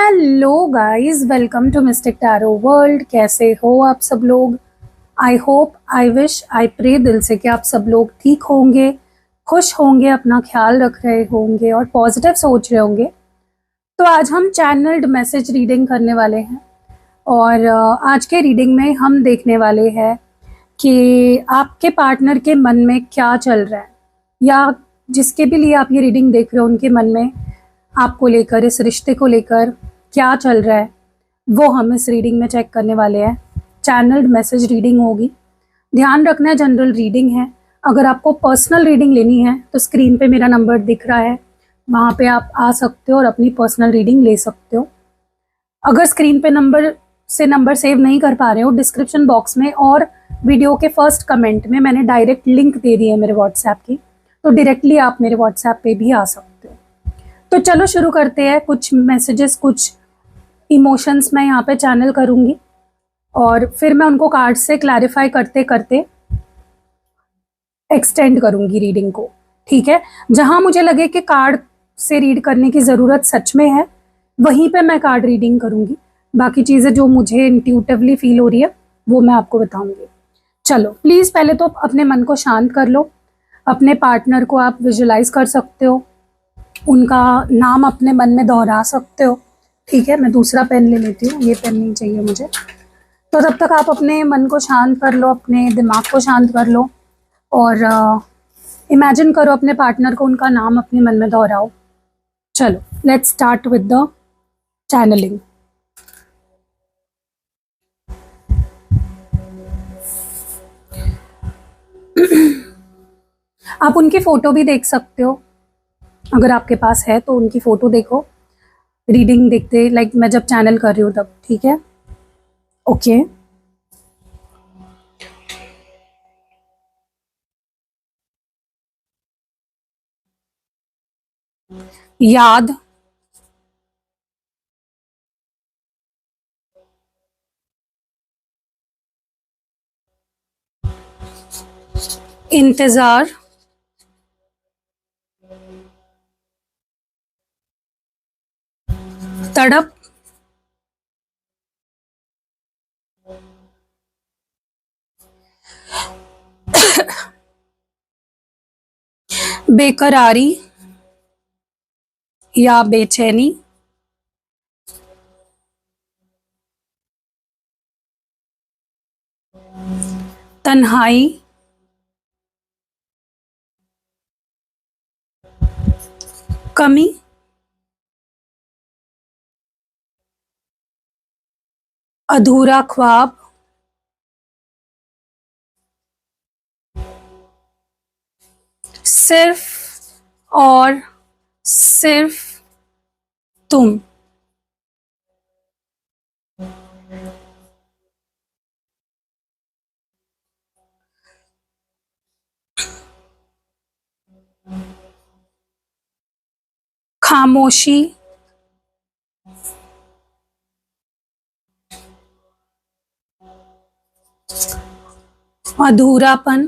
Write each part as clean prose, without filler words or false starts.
Hello guys, welcome to Mystic Tarot World. कैसे हो आप सब लोग? I hope, I wish, I pray दिल से कि आप सब लोग ठीक होंगे, खुश होंगे, अपना ख्याल रख रहे होंगे और पॉजिटिव सोच रहे होंगे। तो आज हम चैनल्ड मैसेज रीडिंग करने वाले हैं और आज के रीडिंग में हम देखने वाले हैं कि आपके पार्टनर के मन में क्या चल रहा है, या जिसके भी लिए आप ये रीडिंग देख रहे हो उनके मन में आपको लेकर, इस रिश्ते को लेकर क्या चल रहा है, वो हम इस रीडिंग में चेक करने वाले हैं। चैनल्ड मैसेज रीडिंग होगी, ध्यान रखना है जनरल रीडिंग है। अगर आपको पर्सनल रीडिंग लेनी है तो स्क्रीन पे मेरा नंबर दिख रहा है, वहाँ पे आप आ सकते हो और अपनी पर्सनल रीडिंग ले सकते हो। अगर स्क्रीन पे नंबर सेव नहीं कर पा रहे हो, डिस्क्रिप्शन बॉक्स में और वीडियो के फर्स्ट कमेंट में मैंने डायरेक्ट लिंक दे दी है मेरे व्हाट्सएप की, तो डायरेक्टली आप मेरे व्हाट्सएप पे भी आ सकते हो। तो चलो शुरू करते हैं। कुछ मैसेजेस, कुछ इमोशंस मैं यहाँ पे चैनल करूँगी और फिर मैं उनको कार्ड से क्लैरिफाई करते करते एक्सटेंड करूँगी रीडिंग को, ठीक है? जहाँ मुझे लगे कि कार्ड से रीड करने की ज़रूरत सच में है, वहीं पे मैं कार्ड रीडिंग करूँगी। बाकी चीज़ें जो मुझे इंट्यूटिवली फील हो रही है वो मैं आपको बताऊँगी। चलो प्लीज़ पहले तो अपने मन को शांत कर लो। अपने पार्टनर को आप विजुलाइज कर सकते हो, उनका नाम अपने मन में दोहरा सकते हो, ठीक है? मैं दूसरा पेन ले लेती हूँ, ये पेन नहीं चाहिए मुझे। तो तब तक आप अपने मन को शांत कर लो, अपने दिमाग को शांत कर लो और इमेजिन करो अपने पार्टनर को, उनका नाम अपने मन में दोहराओ। चलो let's start with the channelling. आप उनकी फोटो भी देख सकते हो, अगर आपके पास है तो उनकी फोटो देखो रीडिंग देखते, लाइक मैं जब चैनल कर रही हूँ तब, ठीक है? ओके। याद, इंतजार, तड़प, बेकरारी या बेचैनी, तन्हाई, कमी, अधूरा ख्वाब, सिर्फ और सिर्फ तुम। खामोशी, अधूरापन,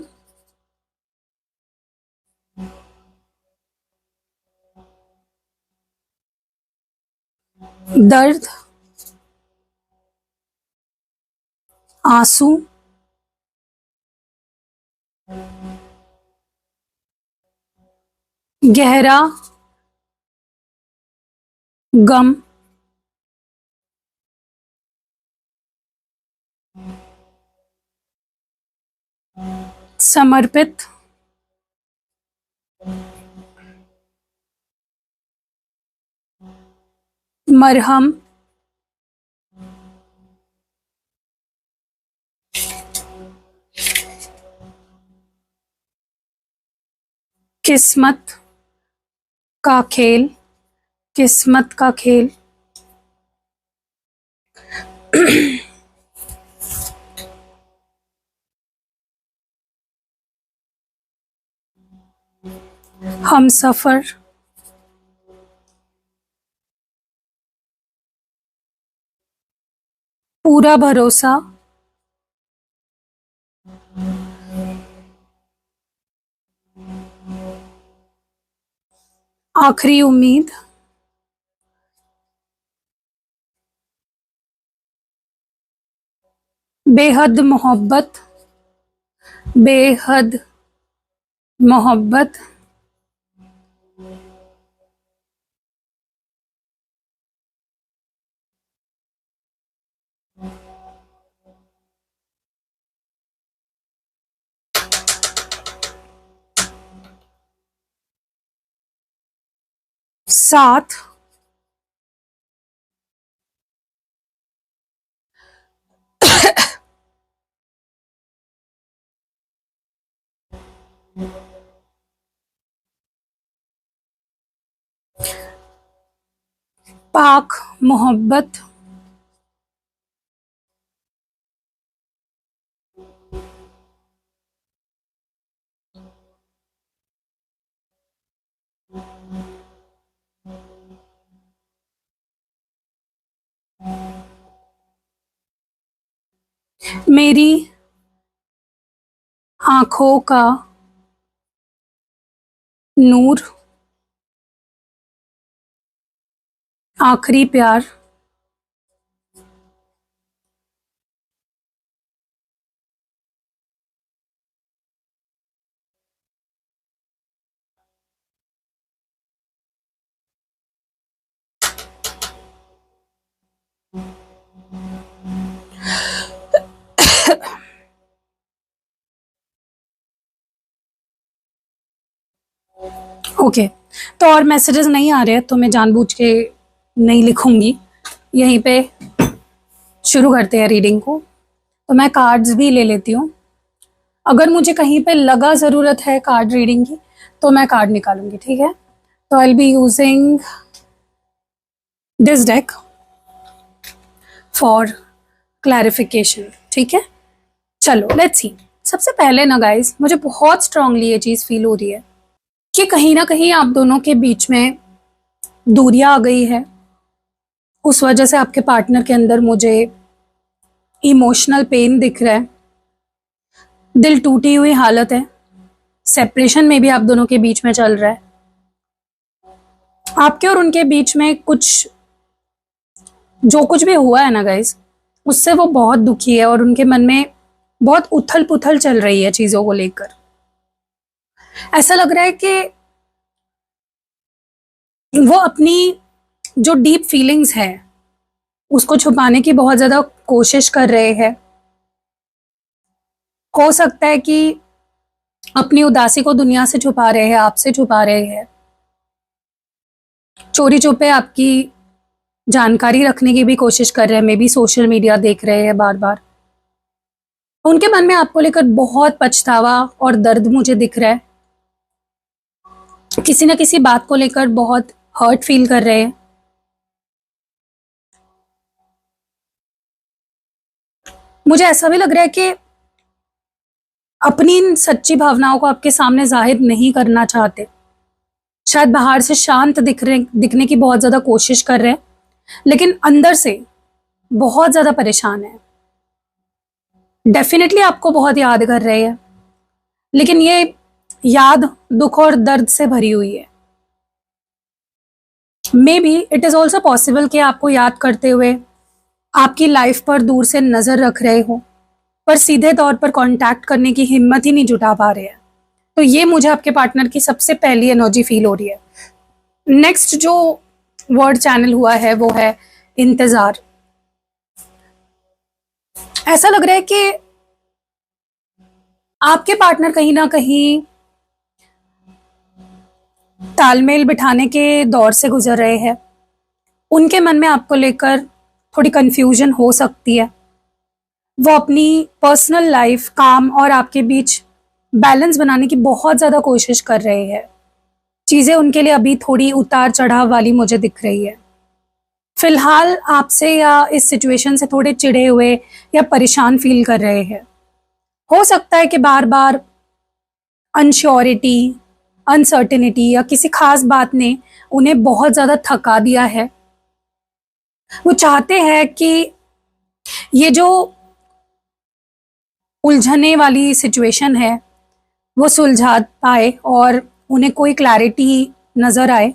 दर्द, आंसू, गहरा गम, समर्पित, मरहम, किस्मत का खेल, किस्मत का खेल, हम सफर, पूरा भरोसा, आखिरी उम्मीद, बेहद मोहब्बत, बेहद मोहब्बत, साथ, पाक मोहब्बत, मेरी आंखों का नूर, आखिरी प्यार, ओके। तो और मैसेजेस नहीं आ रहे हैं तो मैं जानबूझ के नहीं लिखूंगी, यहीं पे शुरू करते हैं रीडिंग को। तो मैं कार्ड्स भी ले लेती हूँ, अगर मुझे कहीं पे लगा ज़रूरत है कार्ड रीडिंग की तो मैं कार्ड निकालूंगी, ठीक है। तो I be using this deck for clarification, ठीक है। चलो लेट्स सी। सबसे पहले ना गाइस, मुझे बहुत स्ट्रांगली ये चीज़ फील हो रही है कि कहीं ना कहीं आप दोनों के बीच में दूरियां आ गई है। उस वजह से आपके पार्टनर के अंदर मुझे इमोशनल पेन दिख रहा है, दिल टूटी हुई हालत है, सेपरेशन में भी आप दोनों के बीच में चल रहा है। आपके और उनके बीच में कुछ जो कुछ भी हुआ है ना गाइस, उससे वो बहुत दुखी है और उनके मन में बहुत उथल पुथल चल रही है चीजों को लेकर। ऐसा लग रहा है कि वो अपनी जो डीप फीलिंग्स है उसको छुपाने की बहुत ज्यादा कोशिश कर रहे हैं। हो सकता है कि अपनी उदासी को दुनिया से छुपा रहे हैं, आपसे छुपा रहे हैं, चोरी छुपे आपकी जानकारी रखने की भी कोशिश कर रहे हैं। मे बी सोशल मीडिया देख रहे हैं बार बार। उनके मन में आपको लेकर बहुत पछतावा और दर्द मुझे दिख रहा है, किसी न किसी बात को लेकर बहुत हर्ट फील कर रहे हैं। मुझे ऐसा भी लग रहा है कि अपनी इन सच्ची भावनाओं को आपके सामने जाहिर नहीं करना चाहते, शायद बाहर से शांत दिखने की बहुत ज्यादा कोशिश कर रहे हैं, लेकिन अंदर से बहुत ज्यादा परेशान है। डेफिनेटली आपको बहुत याद कर रहे हैं, लेकिन ये याद दुख और दर्द से भरी हुई है। May be it is also possible कि आपको याद करते हुए आपकी लाइफ पर दूर से नजर रख रहे हो, पर सीधे तौर पर कांटेक्ट करने की हिम्मत ही नहीं जुटा पा रहे हैं। तो ये मुझे आपके पार्टनर की सबसे पहली एनर्जी फील हो रही है। नेक्स्ट जो वर्ड चैनल हुआ है वो है इंतजार। ऐसा लग रहा है कि आपके पार्टनर कहीं ना कहीं तालमेल बिठाने के दौर से गुजर रहे हैं। उनके मन में आपको लेकर थोड़ी कंफ्यूजन हो सकती है। वो अपनी पर्सनल लाइफ, काम और आपके बीच बैलेंस बनाने की बहुत ज़्यादा कोशिश कर रहे हैं। चीज़ें उनके लिए अभी थोड़ी उतार चढ़ाव वाली मुझे दिख रही है। फिलहाल आपसे या इस सिचुएशन से थोड़े चिढ़े हुए या परेशान फील कर रहे हैं। हो सकता है कि बार बार अनश्योरिटी, अनसर्टेनिटी या किसी खास बात ने उन्हें बहुत ज़्यादा थका दिया है। वो चाहते हैं कि ये जो उलझने वाली सिचुएशन है वो सुलझा पाए और उन्हें कोई क्लैरिटी नज़र आए।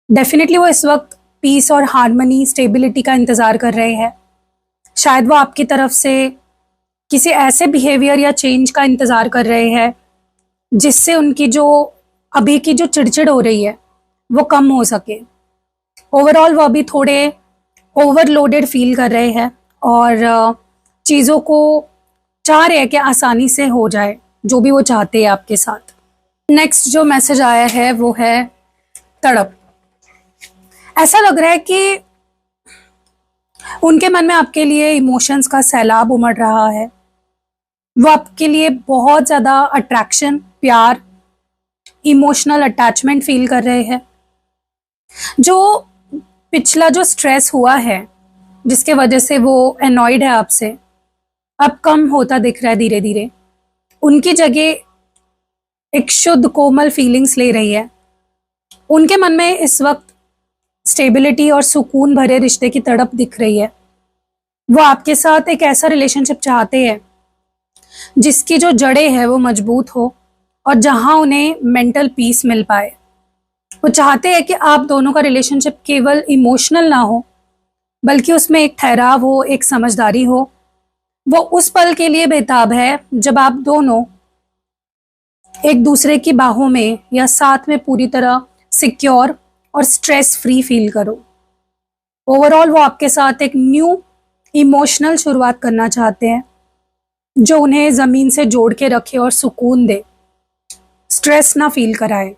डेफिनेटली वो इस वक्त पीस और हार्मनी, स्टेबिलिटी का इंतज़ार कर रहे हैं। शायद वो आपकी तरफ से किसी ऐसे बिहेवियर या चेंज का इंतज़ार कर रहे हैं जिससे उनकी जो अभी की जो चिड़चिड़ हो रही है वो कम हो सके। ओवरऑल वो अभी थोड़े ओवरलोडेड फील कर रहे हैं और चीज़ों को चाह रहे हैं कि आसानी से हो जाए जो भी वो चाहते हैं आपके साथ। नेक्स्ट जो मैसेज आया है वो है तड़प। ऐसा लग रहा है कि उनके मन में आपके लिए इमोशंस का सैलाब उमड़ रहा है। वो आपके लिए बहुत ज़्यादा अट्रैक्शन, प्यार, इमोशनल अटैचमेंट फील कर रहे हैं। जो पिछला जो स्ट्रेस हुआ है जिसके वजह से वो एनॉयड है आपसे, अब कम होता दिख रहा है धीरे धीरे। उनकी जगह एक शुद्ध कोमल फीलिंग्स ले रही है। उनके मन में इस वक्त स्टेबिलिटी और सुकून भरे रिश्ते की तड़प दिख रही है। वो आपके साथ एक ऐसा रिलेशनशिप चाहते हैं जिसकी जो जड़ें है वो मजबूत हो और जहां उन्हें मेंटल पीस मिल पाए। वो चाहते हैं कि आप दोनों का रिलेशनशिप केवल इमोशनल ना हो बल्कि उसमें एक ठहराव हो, एक समझदारी हो। वो उस पल के लिए बेताब है जब आप दोनों एक दूसरे की बाहों में या साथ में पूरी तरह सिक्योर और स्ट्रेस फ्री फील करो। ओवरऑल वो आपके साथ एक न्यू इमोशनल शुरुआत करना चाहते हैं जो उन्हें ज़मीन से जोड़ के रखे और सुकून दे, स्ट्रेस ना फील कराए।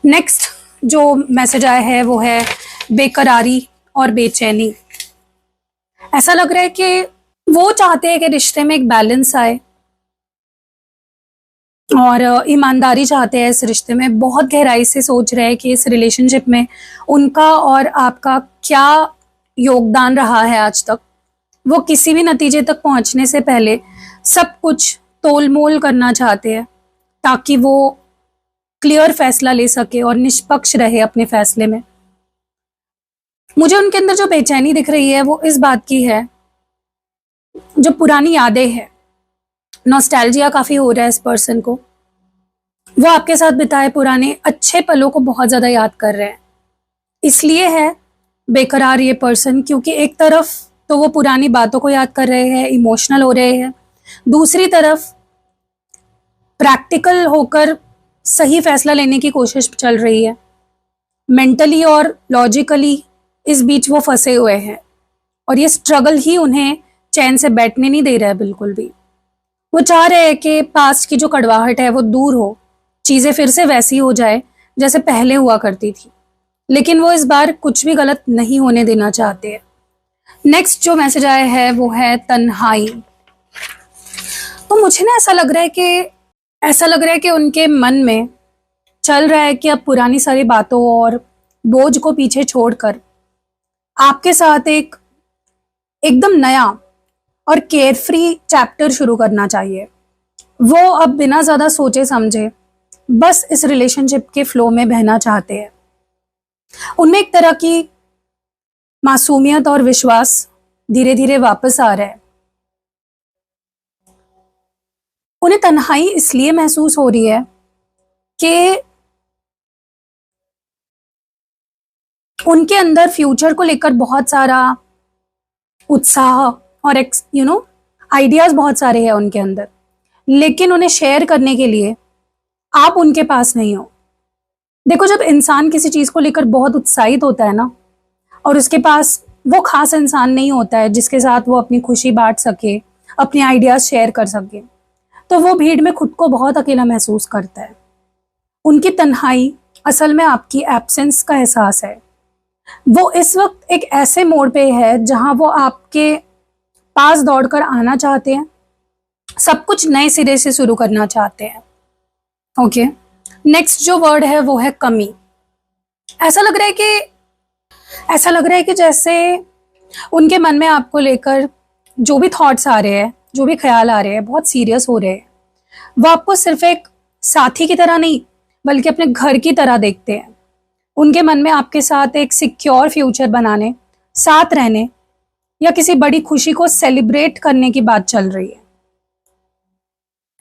नेक्स्ट जो मैसेज आया है वो है बेकरारी और बेचैनी। ऐसा लग रहा है कि वो चाहते हैं कि रिश्ते में एक बैलेंस आए और ईमानदारी चाहते हैं इस रिश्ते में। बहुत गहराई से सोच रहे हैं कि इस रिलेशनशिप में उनका और आपका क्या योगदान रहा है आज तक। वो किसी भी नतीजे तक पहुंचने से पहले सब कुछ तोल मोल करना चाहते हैं ताकि वो क्लियर फैसला ले सके और निष्पक्ष रहे अपने फैसले में। मुझे उनके अंदर जो बेचैनी दिख रही है वो इस बात की है, जो पुरानी यादें हैं, नॉस्टैल्जिया काफी हो रहा है इस पर्सन को। वो आपके साथ बिताए पुराने अच्छे पलों को बहुत ज्यादा याद कर रहे हैं। इसलिए है बेकरार ये पर्सन, क्योंकि एक तरफ तो वो पुरानी बातों को याद कर रहे हैं, इमोशनल हो रहे हैं, दूसरी तरफ प्रैक्टिकल होकर सही फैसला लेने की कोशिश चल रही है। मेंटली और लॉजिकली इस बीच वो फंसे हुए हैं और ये स्ट्रगल ही उन्हें चैन से बैठने नहीं दे रहा है बिल्कुल भी। वो चाह रहे हैं कि पास्ट की जो कड़वाहट है वो दूर हो, चीज़ें फिर से वैसी हो जाए जैसे पहले हुआ करती थी, लेकिन वो इस बार कुछ भी गलत नहीं होने देना चाहते हैं। नेक्स्ट जो मैसेज आया है वो है तन्हाई। तो मुझे ना ऐसा लग रहा है कि उनके मन में चल रहा है कि अब पुरानी सारी बातों और बोझ को पीछे छोड़कर आपके साथ एक एकदम नया और केयरफ्री चैप्टर शुरू करना चाहिए। वो अब बिना ज़्यादा सोचे समझे बस इस रिलेशनशिप के फ्लो में बहना चाहते हैं। उनमें एक तरह की मासूमियत और विश्वास धीरे धीरे वापस आ रहा है। उन्हें तन्हाई इसलिए महसूस हो रही है कि उनके अंदर फ्यूचर को लेकर बहुत सारा उत्साह और आइडियाज बहुत सारे हैं उनके अंदर, लेकिन उन्हें शेयर करने के लिए आप उनके पास नहीं हो। देखो, जब इंसान किसी चीज को लेकर बहुत उत्साहित होता है ना और उसके पास वो खास इंसान नहीं होता है जिसके साथ वो अपनी खुशी बांट सके, अपने आइडियाज शेयर कर सके, तो वो भीड़ में खुद को बहुत अकेला महसूस करता है। उनकी तन्हाई असल में आपकी एब्सेंस का एहसास है। वो इस वक्त एक ऐसे मोड़ पे है जहां वो आपके पास दौड़कर आना चाहते हैं, सब कुछ नए सिरे से शुरू करना चाहते हैं। ओके, नेक्स्ट जो वर्ड है वो है कमी। ऐसा लग रहा है कि जैसे उनके मन में आपको लेकर जो भी थॉट्स आ रहे हैं, जो भी ख्याल आ रहे हैं, बहुत सीरियस हो रहे हैं। वो आपको सिर्फ एक साथी की तरह नहीं बल्कि अपने घर की तरह देखते हैं। उनके मन में आपके साथ एक सिक्योर फ्यूचर बनाने, साथ रहने या किसी बड़ी खुशी को सेलिब्रेट करने की बात चल रही है।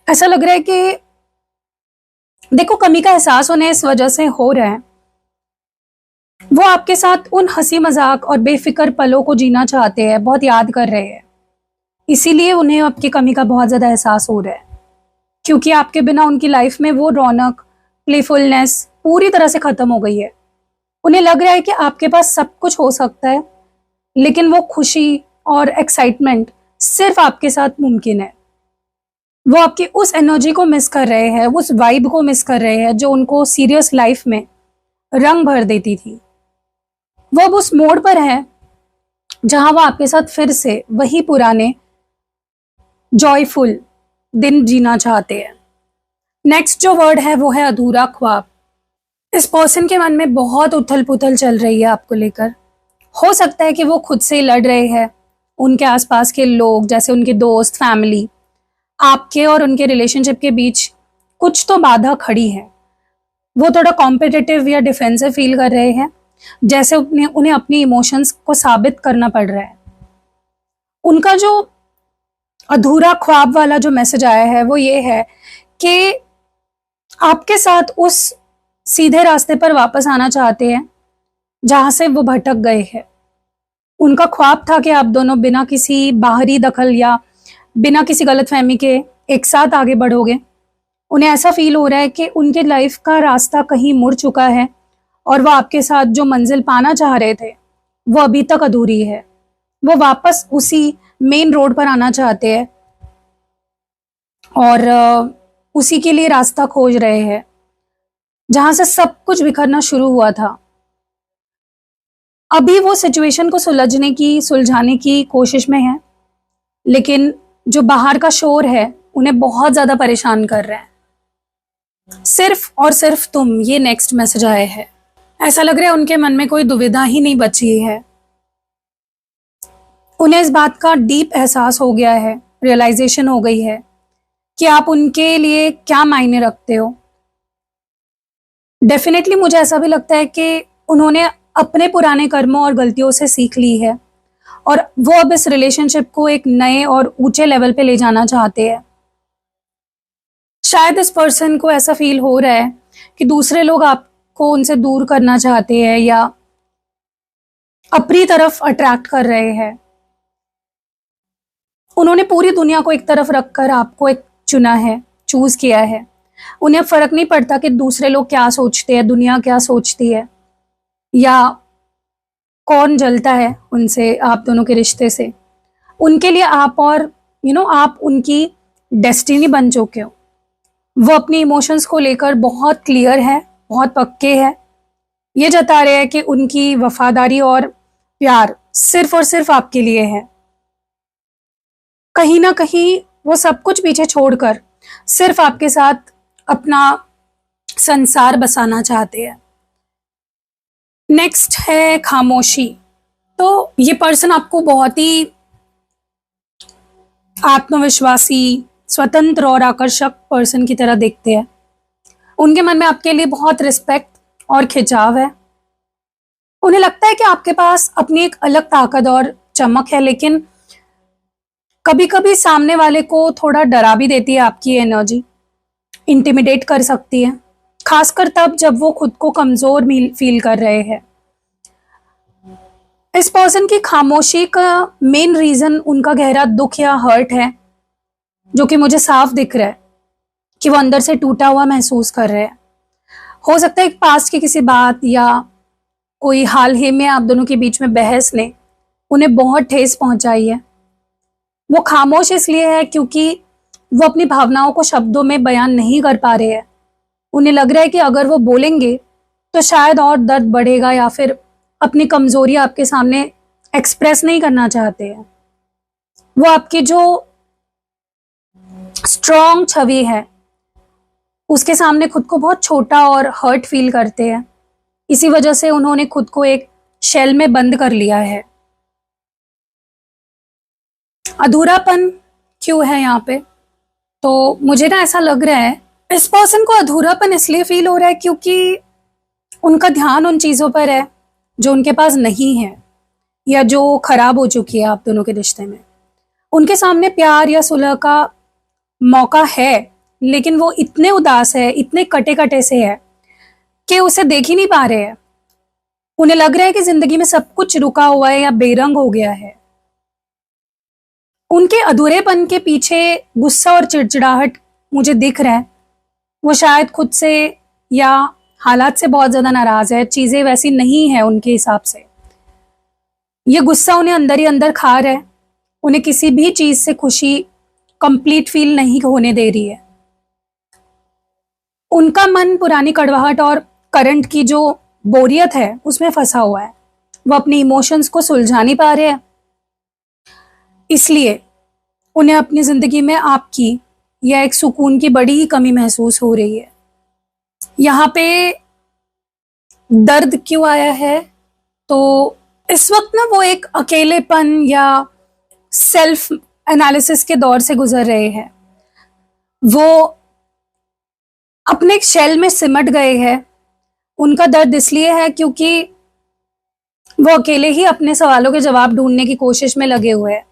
ऐसा लग रहा है कि देखो, कमी का एहसास उन्हें इस वजह से हो रहा है वो आपके साथ उन हंसी मजाक और बेफिक्र पलों को जीना चाहते हैं, बहुत याद कर रहे हैं। इसीलिए उन्हें आपकी कमी का बहुत ज़्यादा एहसास हो रहा है, क्योंकि आपके बिना उनकी लाइफ में वो रौनक, प्लेफुलनेस पूरी तरह से ख़त्म हो गई है। उन्हें लग रहा है कि आपके पास सब कुछ हो सकता है, लेकिन वो खुशी और एक्साइटमेंट सिर्फ आपके साथ मुमकिन है। वो आपकी उस एनर्जी को मिस कर रहे हैं, उस वाइब को मिस कर रहे हैं जो उनको सीरियस लाइफ में रंग भर देती थी। वो अब उस मोड़ पर है जहां वो आपके साथ फिर से वही पुराने जॉयफुल दिन जीना चाहते हैं। नेक्स्ट जो वर्ड है वो है अधूरा ख्वाब। इस पर्सन के मन में बहुत उथल पुथल चल रही है आपको लेकर। हो सकता है कि वो खुद से लड़ रहे हैं, उनके आसपास के लोग जैसे उनके दोस्त, फैमिली, आपके और उनके रिलेशनशिप के बीच कुछ तो बाधा खड़ी है। वो थोड़ा कॉम्पिटिटिव या डिफेंसिव फील कर रहे हैं, जैसे उन्हें अपनी इमोशंस को साबित करना पड़ रहा है। उनका जो अधूरा ख्वाब वाला जो मैसेज आया है वो ये है कि आपके साथ उस सीधे रास्ते पर वापस आना चाहते हैं जहां से वो भटक गए हैं। उनका ख्वाब था कि आप दोनों बिना किसी बाहरी दखल या बिना किसी गलतफहमी के एक साथ आगे बढ़ोगे। उन्हें ऐसा फील हो रहा है कि उनके लाइफ का रास्ता कहीं मुड़ चुका है और वो आपके साथ जो मंजिल पाना चाह रहे थे वो अभी तक अधूरी है। वो वापस उसी मेन रोड पर आना चाहते हैं और उसी के लिए रास्ता खोज रहे हैं जहां से सब कुछ बिखरना शुरू हुआ था। अभी वो सिचुएशन को सुलझाने की कोशिश में है, लेकिन जो बाहर का शोर है उन्हें बहुत ज्यादा परेशान कर रहा है। सिर्फ और सिर्फ तुम, ये नेक्स्ट मैसेज आया है। ऐसा लग रहा है उनके मन में कोई दुविधा ही नहीं बची है। उन्हें इस बात का डीप एहसास हो गया है, रियलाइजेशन हो गई है कि आप उनके लिए क्या मायने रखते हो। डेफिनेटली मुझे ऐसा भी लगता है कि उन्होंने अपने पुराने कर्मों और गलतियों से सीख ली है और वो अब इस रिलेशनशिप को एक नए और ऊंचे लेवल पे ले जाना चाहते हैं। शायद इस पर्सन को ऐसा फील हो रहा है कि दूसरे लोग आपको उनसे दूर करना चाहते हैं या अपनी तरफ अट्रैक्ट कर रहे हैं। उन्होंने पूरी दुनिया को एक तरफ रखकर आपको एक चुना है, चूज किया है। उन्हें फर्क नहीं पड़ता कि दूसरे लोग क्या सोचते हैं, दुनिया क्या सोचती है, या कौन जलता है उनसे, आप दोनों के रिश्ते से। उनके लिए आप और आप उनकी डेस्टिनी बन चुके हो। वो अपनी इमोशंस को लेकर बहुत क्लियर है, बहुत पक्के हैं। ये जता रहे हैं कि उनकी वफादारी और प्यार सिर्फ और सिर्फ आपके लिए है। कहीं ना कहीं वो सब कुछ पीछे छोड़कर सिर्फ आपके साथ अपना संसार बसाना चाहते हैं। नेक्स्ट है खामोशी। तो ये पर्सन आपको बहुत ही आत्मविश्वासी, स्वतंत्र और आकर्षक पर्सन की तरह देखते हैं। उनके मन में आपके लिए बहुत रिस्पेक्ट और खिंचाव है। उन्हें लगता है कि आपके पास अपनी एक अलग ताकत और चमक है, लेकिन कभी कभी सामने वाले को थोड़ा डरा भी देती है आपकी एनर्जी, इंटिमिडेट कर सकती है, खासकर तब जब वो खुद को कमजोर फील कर रहे हैं। इस पर्सन की खामोशी का मेन रीजन उनका गहरा दुख या हर्ट है, जो कि मुझे साफ दिख रहा है कि वो अंदर से टूटा हुआ महसूस कर रहे हैं। हो सकता है एक पास्ट की किसी बात या कोई हाल ही में आप दोनों के बीच में बहस ने उन्हें बहुत ठेस पहुंचाई है। वो खामोश इसलिए है क्योंकि वो अपनी भावनाओं को शब्दों में बयान नहीं कर पा रहे हैं। उन्हें लग रहा है कि अगर वो बोलेंगे तो शायद और दर्द बढ़ेगा, या फिर अपनी कमजोरी आपके सामने एक्सप्रेस नहीं करना चाहते हैं। वो आपकी जो स्ट्रॉन्ग छवि है उसके सामने खुद को बहुत छोटा और हर्ट फील करते हैं। इसी वजह से उन्होंने खुद को एक शेल में बंद कर लिया है। अधूरापन क्यों है यहाँ पे? तो मुझे ना ऐसा लग रहा है इस पर्सन को अधूरापन इसलिए फील हो रहा है क्योंकि उनका ध्यान उन चीजों पर है जो उनके पास नहीं है या जो खराब हो चुकी है आप दोनों के रिश्ते में। उनके सामने प्यार या सुलह का मौका है, लेकिन वो इतने उदास है, इतने कटे कटे से है कि उसे देख ही नहीं पा रहे हैं। उन्हें लग रहा है कि जिंदगी में सब कुछ रुका हुआ है या बेरंग हो गया है। उनके अधूरेपन के पीछे गुस्सा और चिड़चिड़ाहट मुझे दिख रहा है। वो शायद खुद से या हालात से बहुत ज्यादा नाराज है, चीजें वैसी नहीं है उनके हिसाब से। ये गुस्सा उन्हें अंदर ही अंदर खा रहा है, उन्हें किसी भी चीज से खुशी कंप्लीट फील नहीं होने दे रही है। उनका मन पुरानी कड़वाहट और करंट की जो बोरियत है उसमें फंसा हुआ है। वो अपने इमोशंस को सुलझा नहीं पा रहे हैं, इसलिए उन्हें अपनी जिंदगी में आपकी या एक सुकून की बड़ी ही कमी महसूस हो रही है। यहाँ पे दर्द क्यों आया है, तो इस वक्त ना वो एक अकेलेपन या सेल्फ एनालिसिस के दौर से गुजर रहे हैं। वो अपने एक शेल में सिमट गए हैं। उनका दर्द इसलिए है क्योंकि वो अकेले ही अपने सवालों के जवाब ढूंढने की कोशिश में लगे हुए हैं।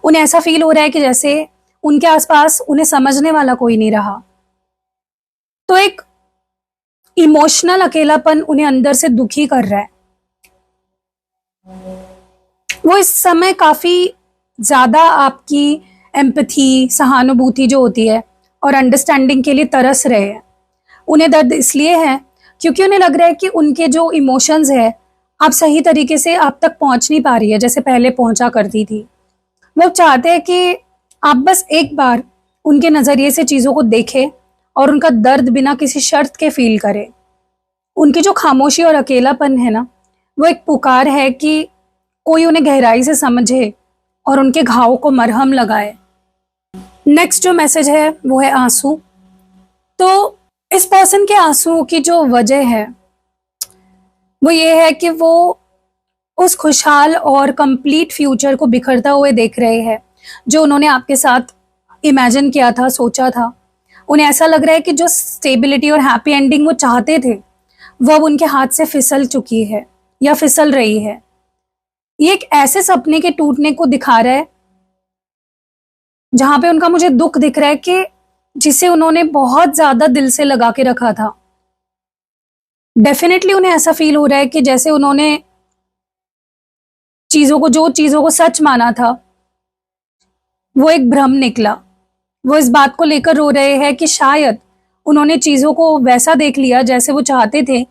उन्हें ऐसा फील हो रहा है कि जैसे उनके आसपास उन्हें समझने वाला कोई नहीं रहा। तो एक इमोशनल अकेलापन उन्हें अंदर से दुखी कर रहा है। वो इस समय काफी ज्यादा आपकी एम्पैथी, सहानुभूति जो होती है और अंडरस्टैंडिंग के लिए तरस रहे हैं। उन्हें दर्द इसलिए है क्योंकि उन्हें लग रहा है कि उनके जो इमोशंस है आप सही तरीके से आप तक पहुंच नहीं पा रही है जैसे पहले पहुंचा करती थी। वो चाहते हैं कि आप बस एक बार उनके नजरिए से चीजों को देखें और उनका दर्द बिना किसी शर्त के फील करें। उनकी जो खामोशी और अकेलापन है ना, वो एक पुकार है कि कोई उन्हें गहराई से समझे और उनके घावों को मरहम लगाए। नेक्स्ट जो मैसेज है वो है आंसू। तो इस पर्सन के आंसुओं की जो वजह है वो ये है कि वो उस खुशहाल और कंप्लीट फ्यूचर को बिखरता हुए देख रहे हैं जो उन्होंने आपके साथ इमेजिन किया था, सोचा था। उन्हें ऐसा लग रहा है कि जो स्टेबिलिटी और हैप्पी एंडिंग वो चाहते थे वो अब उनके हाथ से फिसल चुकी है या फिसल रही है। ये एक ऐसे सपने के टूटने को दिखा रहा है जहां पे उनका मुझे दुख दिख रहा है कि जिसे उन्होंने बहुत ज्यादा दिल से लगा के रखा था। डेफिनेटली उन्हें ऐसा फील हो रहा है कि जैसे उन्होंने चीजों को सच माना था वो एक भ्रम निकला। वो इस बात को लेकर रो रहे हैं कि शायद उन्होंने चीजों को वैसा देख लिया जैसे वो चाहते थे,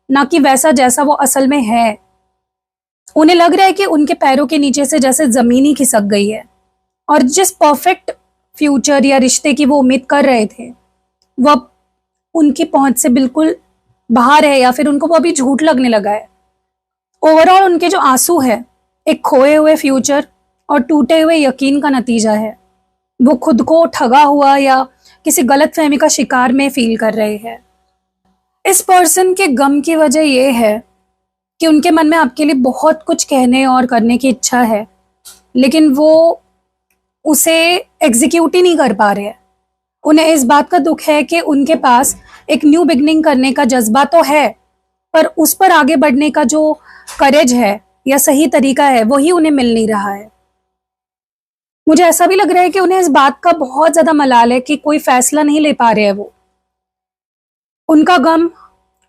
ना कि वैसा जैसा वो असल में है। उन्हें लग रहा है कि उनके पैरों के नीचे से जैसे जमीन ही खिसक गई है और जिस परफेक्ट फ्यूचर या रिश्ते की वो उम्मीद कर रहे थे वो अब उनकी पहुंच से बिल्कुल बाहर है या फिर उनको वो अभी झूठ लगने लगा है। ओवरऑल उनके जो आंसू है एक खोए हुए फ्यूचर और टूटे हुए यकीन का नतीजा है। वो खुद को ठगा हुआ या किसी गलतफहमी का शिकार में फील कर रहे हैं। इस पर्सन के गम की वजह यह है कि उनके मन में आपके लिए बहुत कुछ कहने और करने की इच्छा है, लेकिन वो उसे एग्जीक्यूट ही नहीं कर पा रहे हैं। उन्हें इस बात का दुख है कि उनके पास एक न्यू बिगनिंग करने का जज्बा तो है, पर उस पर आगे बढ़ने का जो करेज है या सही तरीका है वही उन्हें मिल नहीं रहा है। मुझे ऐसा भी लग रहा है कि उन्हें इस बात का बहुत ज्यादा मलाल है कि कोई फैसला नहीं ले पा रहे हैं वो। उनका गम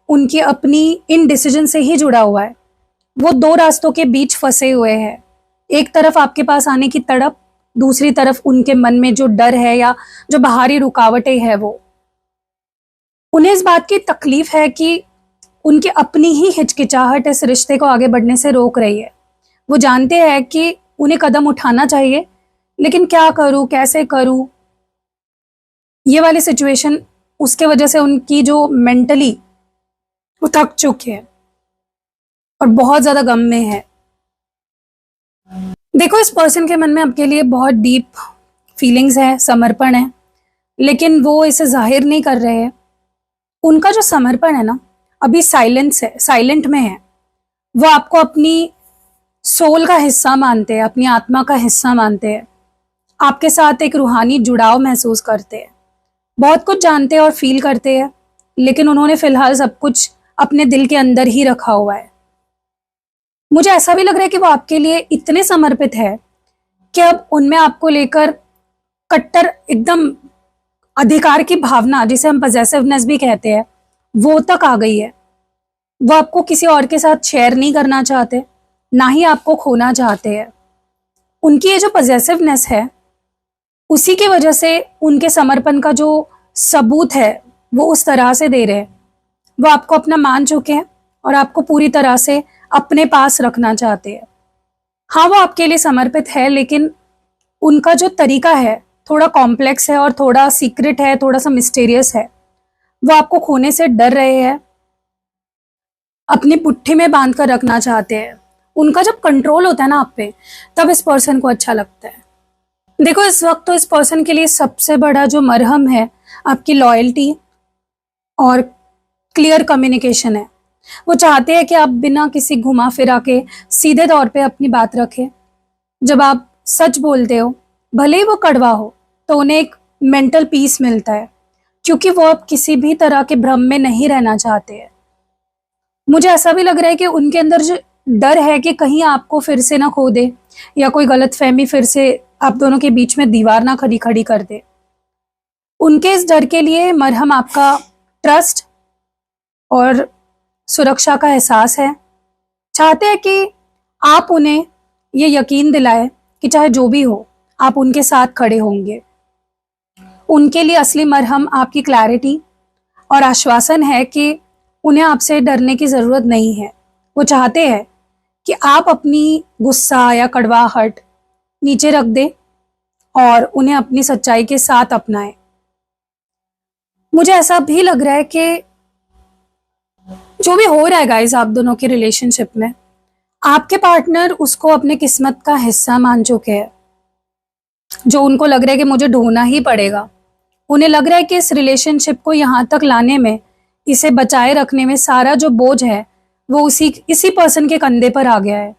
उनकी अपनी इन डिसीजन से ही जुड़ा हुआ है। वो दो रास्तों के बीच फंसे हुए हैं। एक तरफ आपके पास आने की तड़प, दूसरी तरफ उनके मन में जो डर है या जो बाहरी रुकावटें है वो। उन्हें इस बात की तकलीफ है कि उनकी अपनी ही हिचकिचाहट इस रिश्ते को आगे बढ़ने से रोक रही है। वो जानते हैं कि उन्हें कदम उठाना चाहिए, लेकिन क्या करूं, कैसे करूं, ये वाली सिचुएशन उसके वजह से उनकी जो मेंटली वो थक चुके हैं और बहुत ज्यादा गम में है। देखो, इस पर्सन के मन में आपके लिए बहुत डीप फीलिंग्स है, समर्पण है, लेकिन वो इसे जाहिर नहीं कर रहे हैं। उनका जो समर्पण है ना, अभी साइलेंट में है। वो आपको अपनी सोल का हिस्सा मानते हैं, अपनी आत्मा का हिस्सा मानते हैं, आपके साथ एक रूहानी जुड़ाव महसूस करते हैं, बहुत कुछ जानते हैं और फील करते हैं, लेकिन उन्होंने फिलहाल सब कुछ अपने दिल के अंदर ही रखा हुआ है। मुझे ऐसा भी लग रहा है कि वो आपके लिए इतने समर्पित है कि अब उनमें आपको लेकर कट्टर एकदम अधिकार की भावना, जिसे हम पजेसिवनेस भी कहते हैं, वो तक आ गई है। वो आपको किसी और के साथ शेयर नहीं करना चाहते, ना ही आपको खोना चाहते हैं। उनकी ये जो पजेसिवनेस है, उसी की वजह से उनके समर्पण का जो सबूत है वो उस तरह से दे रहे हैं। वो आपको अपना मान चुके हैं और आपको पूरी तरह से अपने पास रखना चाहते हैं। हाँ, वो आपके लिए समर्पित है, लेकिन उनका जो तरीका है थोड़ा कॉम्प्लेक्स है और थोड़ा सीक्रेट है, थोड़ा सा मिस्टीरियस है। वो आपको खोने से डर रहे हैं, अपनी पुट्ठी में बांध कर रखना चाहते हैं। उनका जब कंट्रोल होता है ना आप पे, तब इस पर्सन को अच्छा लगता है। देखो, इस वक्त तो इस पर्सन के लिए सबसे बड़ा जो मरहम है आपकी लॉयल्टी और क्लियर कम्युनिकेशन है। वो चाहते हैं कि आप बिना किसी घुमा फिरा के सीधे तौर पे अपनी बात रखें। जब आप सच बोलते हो, भले ही वो कड़वा हो, तो उन्हें एक मेंटल पीस मिलता है, क्योंकि वो अब किसी भी तरह के भ्रम में नहीं रहना चाहते हैं। मुझे ऐसा भी लग रहा है कि उनके अंदर जो डर है कि कहीं आपको फिर से ना खो दे, या कोई गलतफहमी फिर से आप दोनों के बीच में दीवार ना खड़ी खड़ी कर दे। उनके इस डर के लिए मरहम आपका ट्रस्ट और सुरक्षा का एहसास है। चाहते हैं कि आप उन्हें ये यकीन दिलाए कि चाहे जो भी हो, आप उनके साथ खड़े होंगे। उनके लिए असली मरहम आपकी क्लैरिटी और आश्वासन है कि उन्हें आपसे डरने की ज़रूरत नहीं है। वो चाहते हैं कि आप अपनी गुस्सा या कड़वाहट नीचे रख दें और उन्हें अपनी सच्चाई के साथ अपनाएं। मुझे ऐसा भी लग रहा है कि जो भी हो रहा है गाइस आप दोनों के रिलेशनशिप में, आपके पार्टनर उसको अपने किस्मत का हिस्सा मान चुके हैं। जो उनको लग रहा है कि मुझे ढूंढना ही पड़ेगा। उन्हें लग रहा है कि इस रिलेशनशिप को यहाँ तक लाने में, इसे बचाए रखने में सारा जो बोझ है वो इसी पर्सन के कंधे पर आ गया है।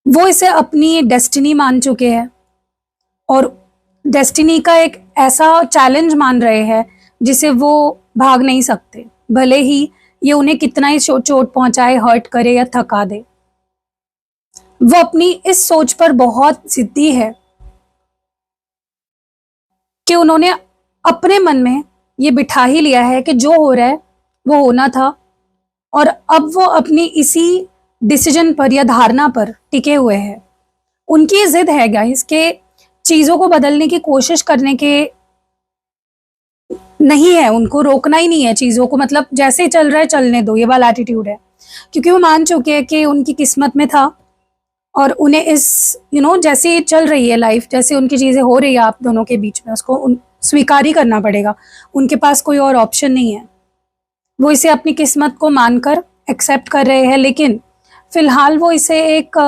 वो इसे अपनी डेस्टिनी मान चुके हैं और डेस्टिनी का एक ऐसा चैलेंज मान रहे हैं जिसे वो भाग नहीं सकते, भले ही ये उन्हें कितना ही चोट पहुंचाए, हर्ट करे या थका दे। वो अपनी इस सोच पर बहुत जिद्दी है कि उन्होंने अपने मन में ये बिठा ही लिया है कि जो हो रहा है वो होना था, और अब वो अपनी इसी डिसीजन पर या धारणा पर टिके हुए हैं। उनकी ये जिद है गाइस कि चीजों को बदलने की कोशिश करने के नहीं है, उनको रोकना ही नहीं है चीजों को, मतलब जैसे चल रहा है चलने दो, ये वाला एटीट्यूड है। क्योंकि वो मान चुके हैं कि उनकी किस्मत में था और उन्हें इस जैसे चल रही है लाइफ, जैसे उनकी चीजें हो रही है आप दोनों के बीच में, उसको स्वीकार ही करना पड़ेगा। उनके पास कोई और ऑप्शन नहीं है। वो इसे अपनी किस्मत को मानकर एक्सेप्ट कर रहे हैं, लेकिन फिलहाल वो इसे एक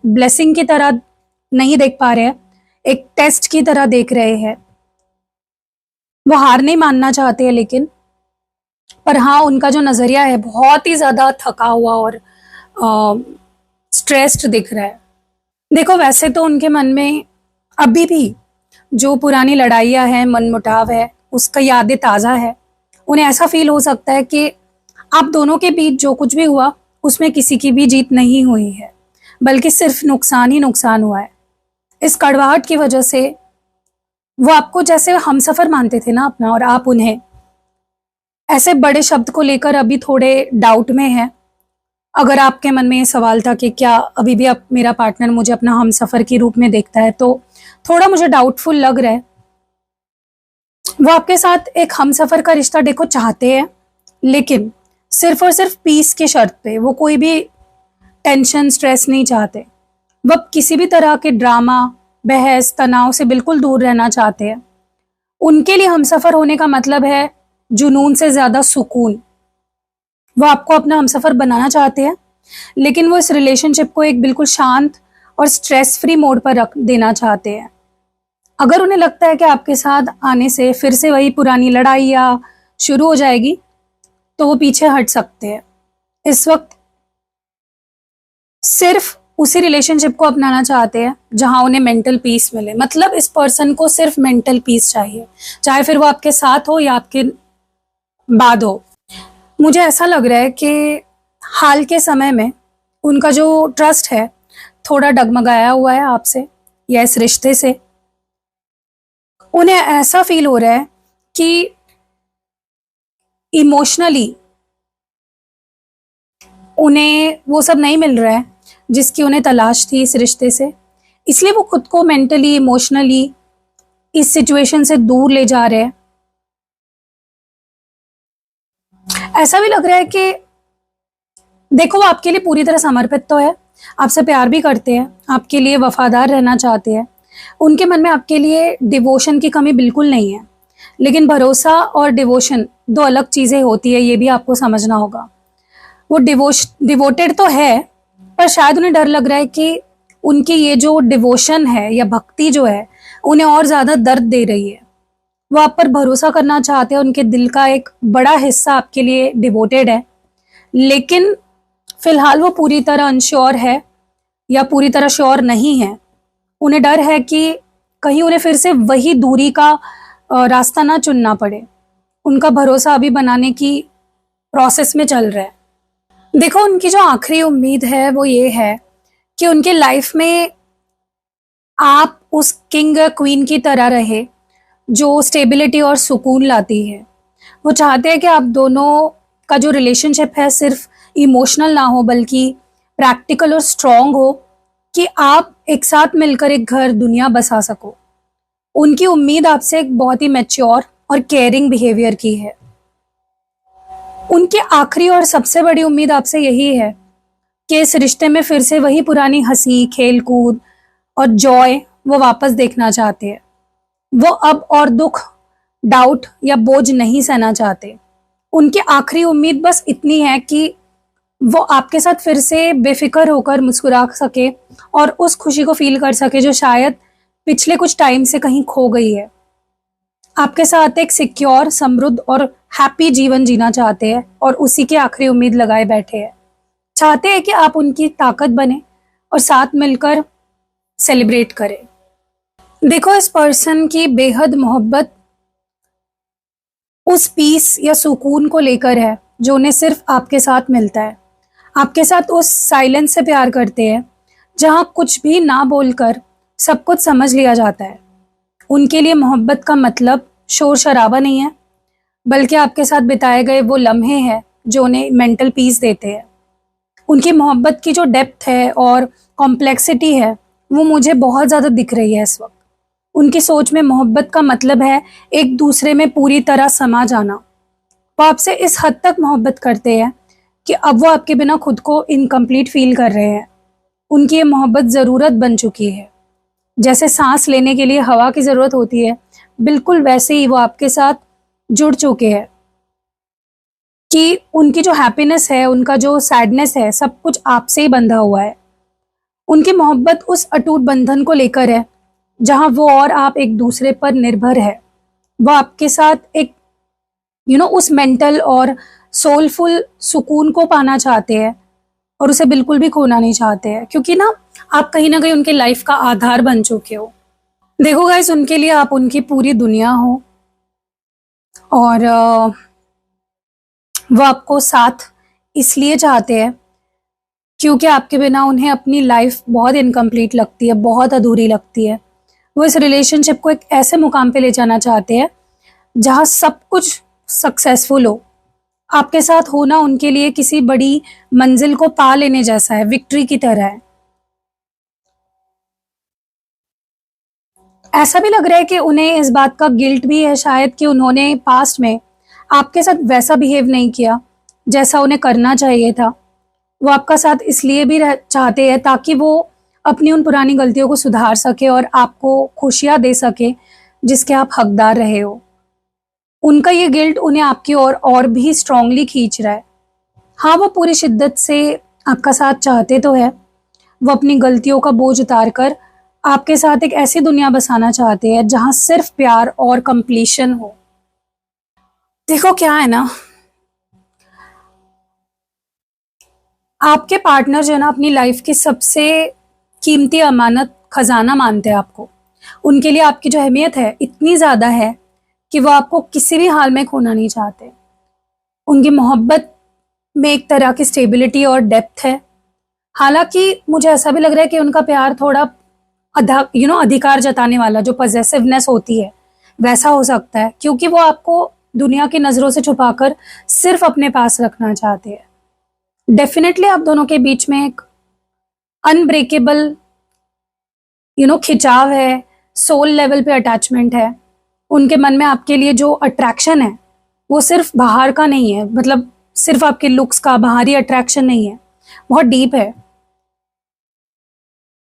ब्लेसिंग की तरह नहीं देख पा रहे हैं, एक टेस्ट की तरह देख रहे हैं। वो हार नहीं मानना चाहते हैं, लेकिन पर हाँ, उनका जो नजरिया है बहुत ही ज्यादा थका हुआ और स्ट्रेस्ड दिख रहा है। देखो, वैसे तो उनके मन में अभी भी जो पुरानी लड़ाइयाँ हैं, मनमुटाव है, उसका यादें ताज़ा है। उन्हें ऐसा फील हो सकता है कि आप दोनों के बीच जो कुछ भी हुआ उसमें किसी की भी जीत नहीं हुई है, बल्कि सिर्फ नुकसान ही नुकसान हुआ है। इस कड़वाहट की वजह से वो आपको जैसे हमसफर मानते थे ना अपना, और आप उन्हें ऐसे बड़े शब्द को लेकर अभी थोड़े डाउट में हैं। अगर आपके मन में ये सवाल था कि क्या अभी भी अब मेरा पार्टनर मुझे अपना हमसफर के रूप में देखता है, तो थोड़ा मुझे डाउटफुल लग रहा है। वो आपके साथ एक हमसफर का रिश्ता देखो चाहते हैं, लेकिन सिर्फ और सिर्फ पीस की शर्त पे। वो कोई भी टेंशन स्ट्रेस नहीं चाहते। वो किसी भी तरह के ड्रामा, बहस, तनाव से बिल्कुल दूर रहना चाहते हैं। उनके लिए हमसफर होने का मतलब है जुनून से ज्यादा सुकून। वो आपको अपना हमसफर बनाना चाहते हैं, लेकिन वो इस रिलेशनशिप को एक बिल्कुल शांत और स्ट्रेस फ्री मोड पर रख देना चाहते हैं। अगर उन्हें लगता है कि आपके साथ आने से फिर से वही पुरानी लड़ाइयाँ शुरू हो जाएगी, तो वो पीछे हट सकते हैं। इस वक्त सिर्फ उसी रिलेशनशिप को अपनाना चाहते हैं जहां उन्हें मेंटल पीस मिले। मतलब इस पर्सन को सिर्फ मेंटल पीस चाहिए, चाहे फिर वो आपके साथ हो या आपके बाद हो। मुझे ऐसा लग रहा है कि हाल के समय में उनका जो ट्रस्ट है थोड़ा डगमगाया हुआ है आपसे या इस रिश्ते से। उन्हें ऐसा फील हो रहा है कि इमोशनली उन्हें वो सब नहीं मिल रहा है जिसकी उन्हें तलाश थी इस रिश्ते से, इसलिए वो खुद को मेंटली इमोशनली इस सिचुएशन से दूर ले जा रहे हैं। ऐसा भी लग रहा है कि देखो वो आपके लिए पूरी तरह समर्पित तो है, आपसे प्यार भी करते हैं, आपके लिए वफादार रहना चाहते हैं, उनके मन में आपके लिए डिवोशन की कमी बिल्कुल नहीं है। लेकिन भरोसा और डिवोशन दो अलग चीज़ें होती है, ये भी आपको समझना होगा। वो डिवोटेड तो है, पर शायद उन्हें डर लग रहा है कि उनकी ये जो डिवोशन है या भक्ति जो है उन्हें और ज़्यादा दर्द दे रही है। वो आप पर भरोसा करना चाहते हैं, उनके दिल का एक बड़ा हिस्सा आपके लिए डिवोटेड है, लेकिन फिलहाल वो पूरी तरह अनश्योर है या पूरी तरह श्योर नहीं है। उन्हें डर है कि कहीं उन्हें फिर से वही दूरी का रास्ता ना चुनना पड़े। उनका भरोसा अभी बनाने की प्रोसेस में चल रहा है। देखो उनकी जो आखिरी उम्मीद है वो ये है कि उनके लाइफ में आप उस किंग क्वीन की तरह रहे जो स्टेबिलिटी और सुकून लाती है। वो चाहते हैं कि आप दोनों का जो रिलेशनशिप है सिर्फ इमोशनल ना हो बल्कि प्रैक्टिकल और स्ट्रॉन्ग हो, कि आप एक साथ मिलकर एक घर दुनिया बसा सको। उनकी उम्मीद आपसे एक बहुत ही मैच्योर और केयरिंग बिहेवियर की है। उनकी आखिरी और सबसे बड़ी उम्मीद आपसे यही है कि इस रिश्ते में फिर से वही पुरानी हंसी, खेल कूद और जॉय वो वापस देखना चाहते हैं। वो अब और दुख, डाउट या बोझ नहीं सहना चाहते। उनकी आखिरी उम्मीद बस इतनी है कि वो आपके साथ फिर से बेफिक्र होकर मुस्कुरा सके और उस खुशी को फील कर सके जो शायद पिछले कुछ टाइम से कहीं खो गई है। आपके साथ एक सिक्योर, समृद्ध और हैप्पी जीवन जीना चाहते हैं और उसी की आखिरी उम्मीद लगाए बैठे हैं। चाहते हैं कि आप उनकी ताकत बने और साथ मिलकर सेलिब्रेट करें। देखो इस पर्सन की बेहद मोहब्बत उस पीस या सुकून को लेकर है जो उन्हें सिर्फ आपके साथ मिलता है। आपके साथ उस साइलेंस से प्यार करते हैं जहां कुछ भी ना बोलकर सब कुछ समझ लिया जाता है। उनके लिए मोहब्बत का मतलब शोर शराबा नहीं है, बल्कि आपके साथ बिताए गए वो लम्हे हैं जो उन्हें मेंटल पीस देते हैं। उनकी मोहब्बत की जो डेप्थ है और कॉम्प्लेक्सिटी है वो मुझे बहुत ज़्यादा दिख रही है इस वक्त। उनकी सोच में मोहब्बत का मतलब है एक दूसरे में पूरी तरह समा जाना। वो आपसे इस हद तक मोहब्बत करते हैं कि अब वो आपके बिना खुद को इनकम्प्लीट फील कर रहे हैं। उनकी ये मोहब्बत ज़रूरत बन चुकी है। जैसे सांस लेने के लिए हवा की ज़रूरत होती है, बिल्कुल वैसे ही वो आपके साथ जुड़ चुके हैं कि उनकी जो हैप्पीनेस है, उनका जो सैडनेस है, सब कुछ आपसे ही बंधा हुआ है। उनकी मोहब्बत उस अटूट बंधन को लेकर है जहां वो और आप एक दूसरे पर निर्भर है। वो आपके साथ एक उस मेंटल और सोलफुल सुकून को पाना चाहते हैं और उसे बिल्कुल भी खोना नहीं चाहते हैं, क्योंकि आप कहीं ना कहीं उनके लाइफ का आधार बन चुके हो। देखो गाइस, उनके लिए आप उनकी पूरी दुनिया हो और वो आपको साथ इसलिए चाहते हैं क्योंकि आपके बिना उन्हें अपनी लाइफ बहुत इनकम्प्लीट लगती है, बहुत अधूरी लगती है। वो इस रिलेशनशिप को एक ऐसे मुकाम पे ले जाना चाहते हैं जहां सब कुछ सक्सेसफुल हो। आपके साथ होना उनके लिए किसी बड़ी मंजिल को पा लेने जैसा है, विक्ट्री की तरह है। ऐसा भी लग रहा है कि उन्हें इस बात का गिल्ट भी है शायद कि उन्होंने पास्ट में आपके साथ वैसा बिहेव नहीं किया जैसा उन्हें करना चाहिए था। वो आपका साथ इसलिए भी चाहते हैं ताकि वो अपनी उन पुरानी गलतियों को सुधार सके और आपको खुशियां दे सके जिसके आप हकदार रहे हो। उनका ये गिल्ट उन्हें आपकी ओर और भी स्ट्रांगली खींच रहा है। हाँ, वो पूरी शिद्दत से आपका साथ चाहते तो है। वो अपनी गलतियों का बोझ उतार कर आपके साथ एक ऐसी दुनिया बसाना चाहते हैं जहां सिर्फ प्यार और कंप्लीशन हो। देखो क्या है ना, आपके पार्टनर जो है ना अपनी लाइफ की सबसे कीमती अमानत, खजाना मानते हैं आपको। उनके लिए आपकी जो अहमियत है इतनी ज़्यादा है कि वो आपको किसी भी हाल में खोना नहीं चाहते। उनकी मोहब्बत में एक तरह की स्टेबिलिटी और डेप्थ है। हालांकि मुझे ऐसा भी लग रहा है कि उनका प्यार थोड़ा अधिकार जताने वाला, जो पजेसिवनेस होती है, वैसा हो सकता है, क्योंकि वो आपको दुनिया की नज़रों से छुपाकर सिर्फ अपने पास रखना चाहते हैं। डेफिनेटली आप दोनों के बीच में एक अनब्रेकेबल खिंचाव है, सोल लेवल पे अटैचमेंट है। उनके मन में आपके लिए जो अट्रैक्शन है वो सिर्फ बाहर का नहीं है, मतलब सिर्फ आपके लुक्स का बाहरी अट्रैक्शन नहीं है, बहुत डीप है।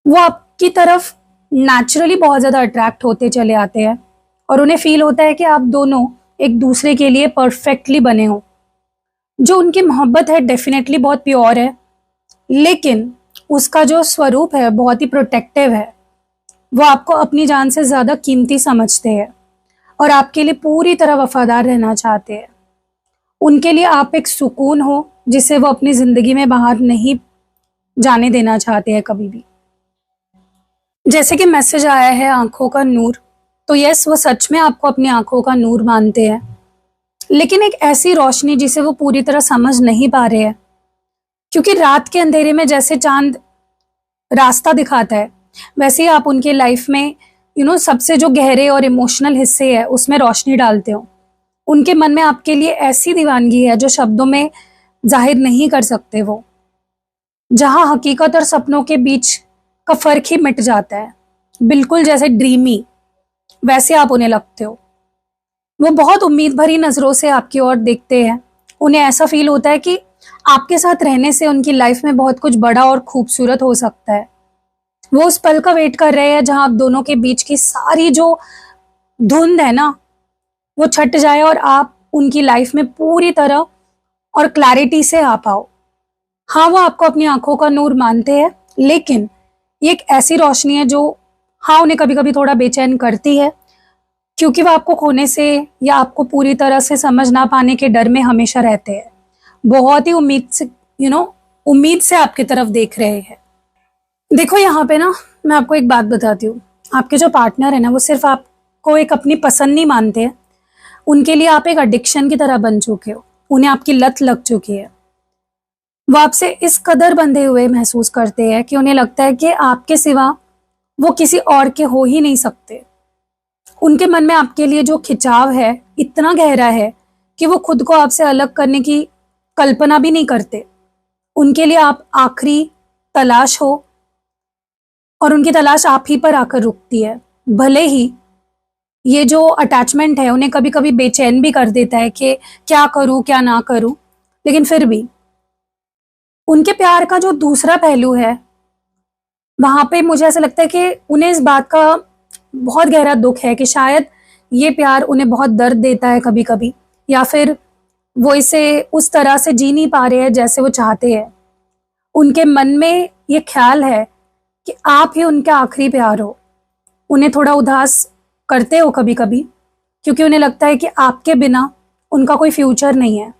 वो आपकी तरफ नेचुरली बहुत ज़्यादा अट्रैक्ट होते चले आते हैं और उन्हें फील होता है कि आप दोनों एक दूसरे के लिए परफेक्टली बने हो। जो उनकी मोहब्बत है डेफिनेटली बहुत प्योर है, लेकिन उसका जो स्वरूप है बहुत ही प्रोटेक्टिव है। वो आपको अपनी जान से ज़्यादा कीमती समझते हैं और आपके लिए पूरी तरह वफादार रहना चाहते हैं। उनके लिए आप एक सुकून हो जिसे वो अपनी ज़िंदगी में बाहर नहीं जाने देना चाहते हैं कभी भी। जैसे कि मैसेज आया है आंखों का नूर, तो यस, वो सच में आपको अपनी आंखों का नूर मानते हैं, लेकिन एक ऐसी रोशनी जिसे वो पूरी तरह समझ नहीं पा रहे हैं। क्योंकि रात के अंधेरे में जैसे चांद रास्ता दिखाता है, वैसे ही आप उनके लाइफ में सबसे जो गहरे और इमोशनल हिस्से है उसमें रोशनी डालते हो। उनके मन में आपके लिए ऐसी दीवानगी है जो शब्दों में जाहिर नहीं कर सकते वो, जहां हकीकत और सपनों के बीच का फर्क ही मिट जाता है। बिल्कुल जैसे ड्रीमी, वैसे आप उन्हें लगते हो। वो बहुत उम्मीद भरी नजरों से आपकी ओर देखते हैं। उन्हें ऐसा फील होता है कि आपके साथ रहने से उनकी लाइफ में बहुत कुछ बड़ा और खूबसूरत हो सकता है। वो उस पल का वेट कर रहे हैं जहां आप दोनों के बीच की सारी जो धुंध है ना, वो छट जाए और आप उनकी लाइफ में पूरी तरह और क्लैरिटी से आ पाओ। हाँ, वो आपको अपनी आंखों का नूर मानते हैं, लेकिन ये एक ऐसी रोशनी है जो हाँ उन्हें कभी कभी थोड़ा बेचैन करती है, क्योंकि वो आपको खोने से या आपको पूरी तरह से समझ ना पाने के डर में हमेशा रहते हैं। बहुत ही उम्मीद से उम्मीद से आपकी तरफ देख रहे हैं। देखो यहाँ पे ना, मैं आपको एक बात बताती हूँ। आपके जो पार्टनर है ना, वो सिर्फ आपको एक अपनी पसंद नहीं मानते हैं, उनके लिए आप एक एडिक्शन की तरह बन चुके हो। उन्हें आपकी लत लग चुकी है। वो आपसे इस कदर बंधे हुए महसूस करते हैं कि उन्हें लगता है कि आपके सिवा वो किसी और के हो ही नहीं सकते। उनके मन में आपके लिए जो खिंचाव है इतना गहरा है कि वो खुद को आपसे अलग करने की कल्पना भी नहीं करते। उनके लिए आप आखिरी तलाश हो और उनकी तलाश आप ही पर आकर रुकती है। भले ही ये जो अटैचमेंट है उन्हें कभी कभी बेचैन भी कर देता है कि क्या करूं क्या ना करूं, लेकिन फिर भी उनके प्यार का जो दूसरा पहलू है, वहां पे मुझे ऐसा लगता है कि उन्हें इस बात का बहुत गहरा दुख है कि शायद ये प्यार उन्हें बहुत दर्द देता है कभी कभी, या फिर वो इसे उस तरह से जी नहीं पा रहे हैं जैसे वो चाहते हैं। उनके मन में ये ख्याल है कि आप ही उनका आखिरी प्यार हो। उन्हें थोड़ा उदास करते हो कभी कभी, क्योंकि उन्हें लगता है कि आपके बिना उनका कोई फ्यूचर नहीं है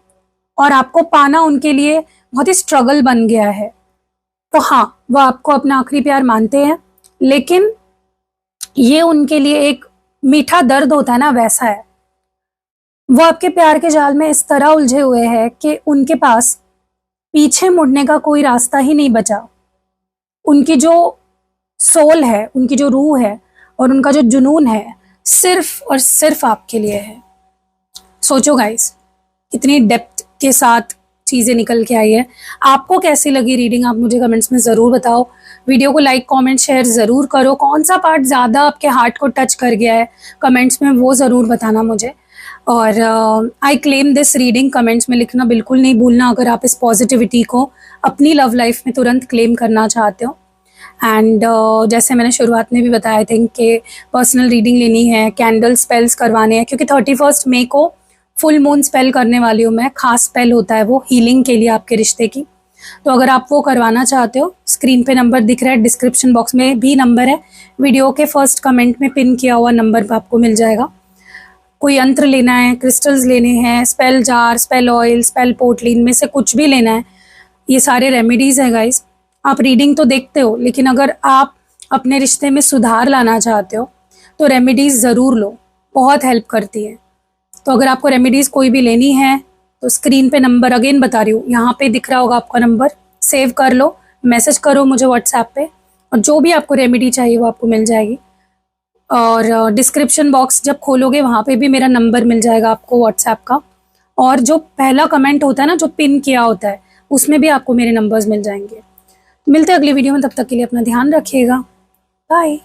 और आपको पाना उनके लिए बहुत ही स्ट्रगल बन गया है। तो हाँ, वो आपको अपना आखिरी प्यार मानते हैं, लेकिन ये उनके लिए एक मीठा दर्द होता है ना, वैसा है। वो आपके प्यार के जाल में इस तरह उलझे हुए हैं कि उनके पास पीछे मुड़ने का कोई रास्ता ही नहीं बचा। उनकी जो सोल है, उनकी जो रूह है और उनका जो जुनून है, सिर्फ और सिर्फ आपके लिए है। सोचो गाइस, कितनी डेप्थ के साथ चीज़ें निकल के आई है। आपको कैसी लगी रीडिंग, आप मुझे कमेंट्स में ज़रूर बताओ। वीडियो को लाइक कमेंट शेयर ज़रूर करो। कौन सा पार्ट ज़्यादा आपके हार्ट को टच कर गया है कमेंट्स में वो ज़रूर बताना मुझे। और I claim this reading comments में लिखना बिल्कुल नहीं भूलना अगर आप इस पॉजिटिविटी को अपनी लव लाइफ में तुरंत क्लेम करना चाहते हो। एंड जैसे मैंने शुरुआत में भी बताया था कि पर्सनल रीडिंग लेनी है, कैंडल स्पेल्स करवाने हैं, क्योंकि 31 मई को फुल मून स्पेल करने वाली हूँ मैं। खास स्पेल होता है वो हीलिंग के लिए आपके रिश्ते की। तो अगर आप वो करवाना चाहते हो, स्क्रीन पे नंबर दिख रहा है, डिस्क्रिप्शन बॉक्स में भी नंबर है, वीडियो के फर्स्ट कमेंट में पिन किया हुआ नंबर पर आपको मिल जाएगा। कोई यंत्र लेना है, क्रिस्टल्स लेने हैं, spell jar, spell oil, spell पोर्टलिन में से कुछ भी लेना है, ये सारे रेमेडीज़ हैं गाइस। आप रीडिंग तो देखते हो, लेकिन अगर आप अपने रिश्ते में सुधार लाना चाहते हो तो रेमेडीज़ ज़रूर लो, बहुत हेल्प करती है। तो अगर आपको रेमेडीज़ कोई भी लेनी है तो स्क्रीन पे नंबर अगेन बता रही हूँ, यहाँ पे दिख रहा होगा आपका नंबर, सेव कर लो, मैसेज करो मुझे व्हाट्सएप पे, और जो भी आपको रेमेडी चाहिए वो आपको मिल जाएगी। और डिस्क्रिप्शन बॉक्स जब खोलोगे वहाँ पे भी मेरा नंबर मिल जाएगा आपको व्हाट्सएप का। और जो पहला कमेंट होता है ना, जो पिन किया होता है, उसमें भी आपको मेरे नंबर्स मिल जाएंगे। मिलते हैं अगली वीडियो में, तब तक के लिए अपना ध्यान रखिएगा। बाय।